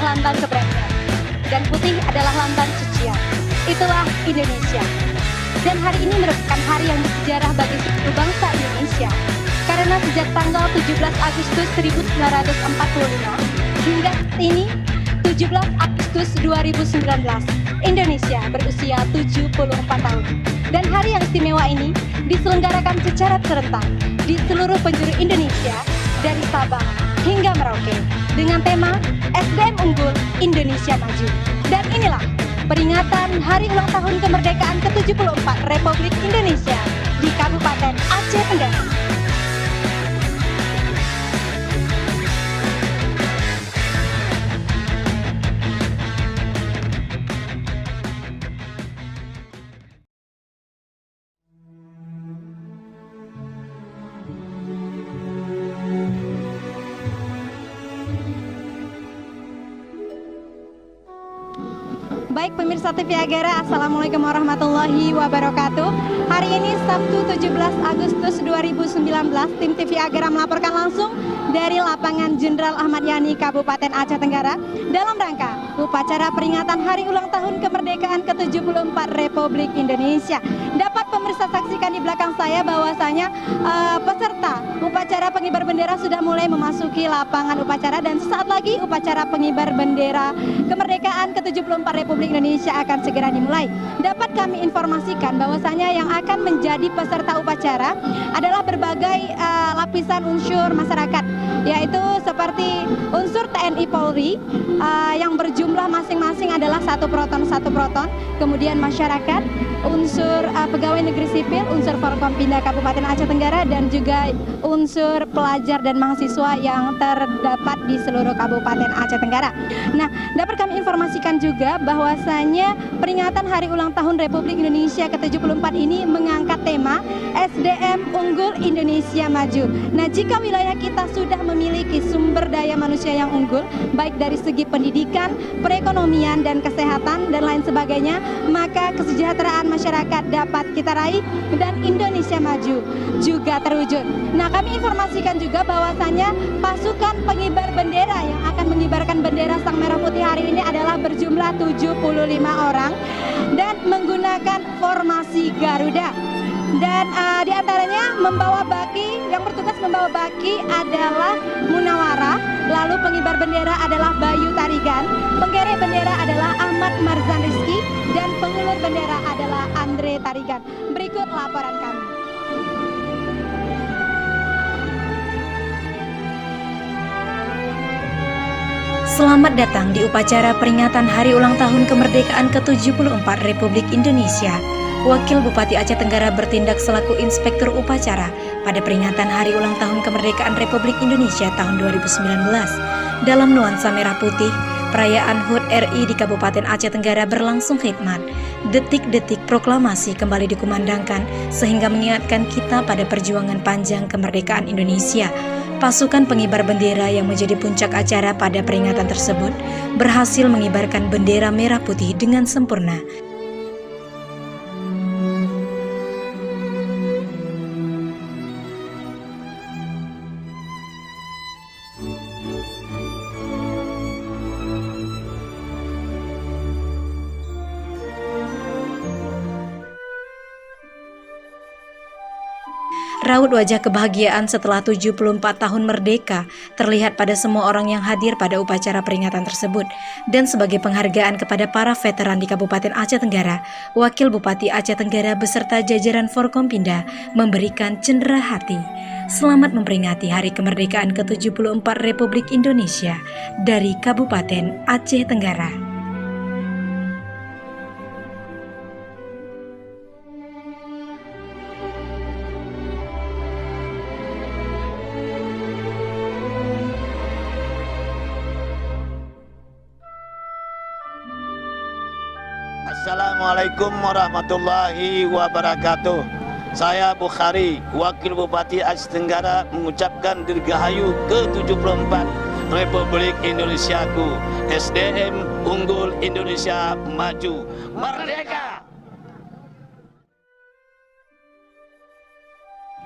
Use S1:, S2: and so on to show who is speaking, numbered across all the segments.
S1: lambang keberanian, dan putih adalah lambang sucian. Itulah Indonesia. Dan hari ini merupakan hari yang bersejarah bagi seluruh bangsa Indonesia. Karena sejak tanggal 17 Agustus 1945 hingga ini 17 Agustus 2019, Indonesia berusia 74 tahun. Dan hari yang istimewa ini diselenggarakan secara serentak di seluruh penjuru Indonesia dari Sabang hingga Merauke dengan tema SDM Unggul Indonesia Maju. Dan inilah peringatan Hari Ulang Tahun Kemerdekaan ke-74 Republik Indonesia di Kabupaten Aceh Tenggara. Baik pemirsa TV Agara, Assalamualaikum warahmatullahi wabarakatuh. Hari ini Sabtu 17 Agustus 2019, tim TV Agara melaporkan langsung dari lapangan Jenderal Ahmad Yani, Kabupaten Aceh Tenggara dalam rangka upacara peringatan Hari Ulang Tahun Kemerdekaan ke-74 Republik Indonesia. Dapat pemirsa saksikan di belakang saya bahwasanya peserta upacara pengibar bendera sudah mulai memasuki lapangan upacara dan sesaat lagi upacara pengibar bendera kemerdekaan ke-74 Republik Indonesia akan segera dimulai. Dapat kami informasikan bahwasanya yang akan menjadi peserta upacara adalah berbagai lapisan unsur masyarakat, yaitu seperti unsur TNI Polri yang berjumlah masing-masing adalah satu proton, kemudian masyarakat, unsur pegawai negeri sipil, unsur Forkompinda Kabupaten Aceh Tenggara, dan juga unsur pelajar dan mahasiswa yang terdapat di seluruh Kabupaten Aceh Tenggara. Nah, dapat kami informasikan juga bahwasanya peringatan Hari Ulang Tahun Republik Indonesia ke-74 ini mengangkat tema SDM Unggul Indonesia Maju. Nah, jika wilayah kita sudah memiliki sumber daya manusia yang unggul, baik dari segi pendidikan, perekonomian, dan kesehatan, dan lain sebagainya, maka kesejahteraan masyarakat dapat kita raih dan Indonesia Maju juga terwujud. Nah, kami informasikan juga bahwasanya pasukan pengibar bendera yang akan mengibarkan bendera Sang Merah Putih hari ini adalah berjumlah 75 orang dan menggunakan formasi Garuda. Dan di antaranya membawa baki, yang bertugas membawa baki adalah Munawarah, lalu pengibar bendera adalah Bayu Tarigan, penggerek bendera adalah Ahmad Marzan Rizky, dan pengulur bendera adalah Andre Tarigan. Berikut laporan kami.
S2: Selamat datang di upacara peringatan Hari Ulang Tahun Kemerdekaan ke-74 Republik Indonesia. Wakil Bupati Aceh Tenggara bertindak selaku Inspektur Upacara pada peringatan Hari Ulang Tahun Kemerdekaan Republik Indonesia tahun 2019. Dalam nuansa merah putih, perayaan HUT RI di Kabupaten Aceh Tenggara berlangsung khidmat. Detik-detik proklamasi kembali dikumandangkan sehingga mengingatkan kita pada perjuangan panjang kemerdekaan Indonesia. Pasukan pengibar bendera yang menjadi puncak acara pada peringatan tersebut berhasil mengibarkan bendera merah putih dengan sempurna. Raut wajah kebahagiaan setelah 74 tahun merdeka terlihat pada semua orang yang hadir pada upacara peringatan tersebut. Dan sebagai penghargaan kepada para veteran di Kabupaten Aceh Tenggara, Wakil Bupati Aceh Tenggara beserta jajaran Forkompinda memberikan cenderai hati. Selamat memperingati Hari Kemerdekaan ke-74 Republik Indonesia dari Kabupaten Aceh Tenggara.
S3: Assalamualaikum warahmatullahi wabarakatuh. Saya Bukhari, Wakil Bupati Aceh Tenggara, mengucapkan dirgahayu ke-74 Republik Indonesiaku. SDM Unggul Indonesia Maju. Merdeka!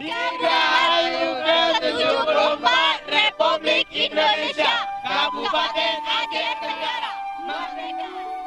S3: Dirgahayu ke-74 Republik Indonesia.
S4: Kabupaten Aceh Tenggara. Merdeka!